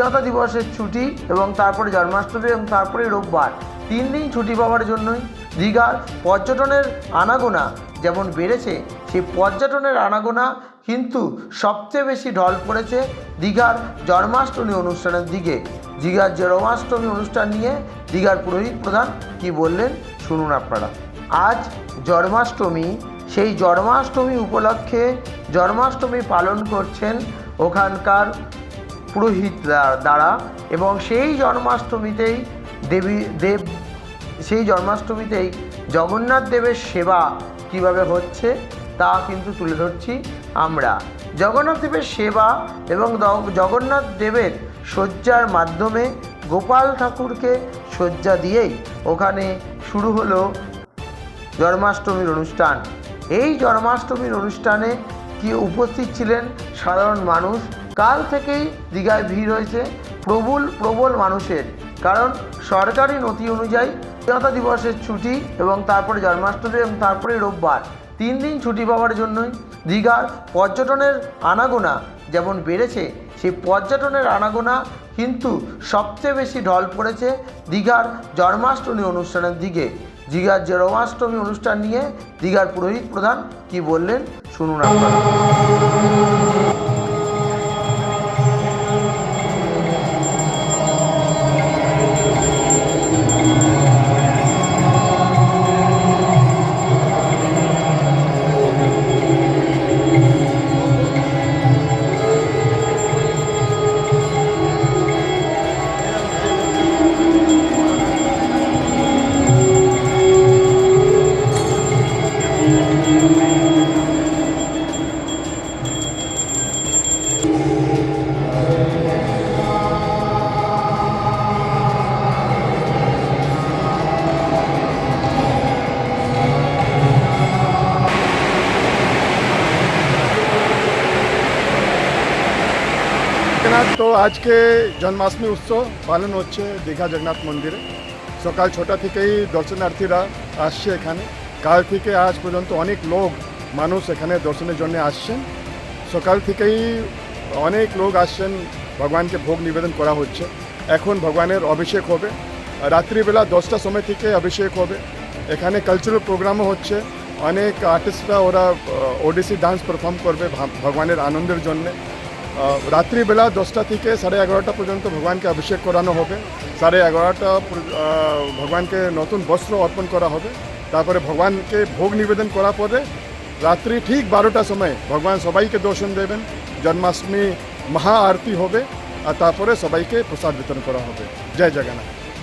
স্বাধীনতা দিবসের ছুটি এবং তারপরে জন্মাষ্টমী এবং তারপরে রোববার 3 দিন ছুটি পাওয়ার জন্যই দীঘার পর্যটনের আনাগোনা যেমন বেড়েছে, সেই পর্যটনের আনাগোনা কিন্তু সবচেয়ে বেশি ঢল পড়েছে দীঘার জন্মাষ্টমী অনুষ্ঠানের দিকে। দীঘার জন্মাষ্টমী অনুষ্ঠান নিয়ে দীঘার পুরোহিত প্রধান কি বললেন শুনুন আপনারা। আজ জন্মাষ্টমী, সেই জন্মাষ্টমী উপলক্ষে জন্মাষ্টমী পালন করছেন ওখানকার পুরোহিত দ্বারা, এবং সেই জন্মাষ্টমীতেই জগন্নাথ দেবের সেবা কিভাবে হচ্ছে তা কিন্তু তুলে ধরছি আমরা। জগন্নাথ দেবের সেবা এবং জগন্নাথ দেবের শয্যার মাধ্যমে গোপাল ঠাকুরকে শয্যা দিয়েই ওখানে শুরু হলো জন্মাষ্টমীর অনুষ্ঠান। এই জন্মাষ্টমীর অনুষ্ঠানে কি উপস্থিত ছিলেন সাধারণ মানুষ। কাল থেকেই দীঘায় ভিড় হয়েছে প্রবল মানুষের, কারণ সরকারি নথি অনুযায়ী স্বাধীনতা দিবসের ছুটি এবং তারপরে জন্মাষ্টমী এবং তারপরে রোববার 3 দিন ছুটি পাওয়ার জন্যই দীঘার পর্যটনের আনাগোনা যেমন বেড়েছে, সেই পর্যটনের আনাগোনা কিন্তু সবচেয়ে বেশি ঢল পড়েছে দীঘার জন্মাষ্টমী অনুষ্ঠানের দিকে। দীঘার জন্মাষ্টমী অনুষ্ঠান নিয়ে দীঘার পুরোহিত প্রধান কি বললেন শুনুন আপনারা। তো আজকে জন্মাষ্টমী উৎসব পালন হচ্ছে দীঘা জগন্নাথ মন্দিরে। সকাল 6টা থেকেই দর্শনার্থীরা আসছে এখানে। কাল থেকে আজ পর্যন্ত অনেক মানুষ এখানে দর্শনের জন্য আসছেন। সকাল থেকেই অনেক লোক আসছেন, ভগবানকে ভোগ নিবেদন করা হচ্ছে। এখন ভগবানের অভিষেক হবে, রাত্রিবেলা 10টার সময় থেকে অভিষেক হবে। এখানে কালচারাল প্রোগ্রামও হচ্ছে, অনেক আর্টিস্টরা ওরা ওডিসি ডান্স পারফর্ম করবে ভগবানের আনন্দের জন্যে। রাত্রিবেলা 10টা থেকে 11:30 পর্যন্ত ভগবানকে অভিষেক করানো হবে। 11:30 ভগবানকে নতুন বস্ত্র অর্পণ করা হবে। তারপরে ভগবানকে ভোগ নিবেদন করার পরে রাত্রি ঠিক 12টার সময় ভগবান সবাইকে দর্শন দেবেন। জন্মাষ্টমী মহা আরতি হবে আর তারপরে সবাইকে প্রসাদ বিতরণ করা হবে। জয় জগন্নাথ।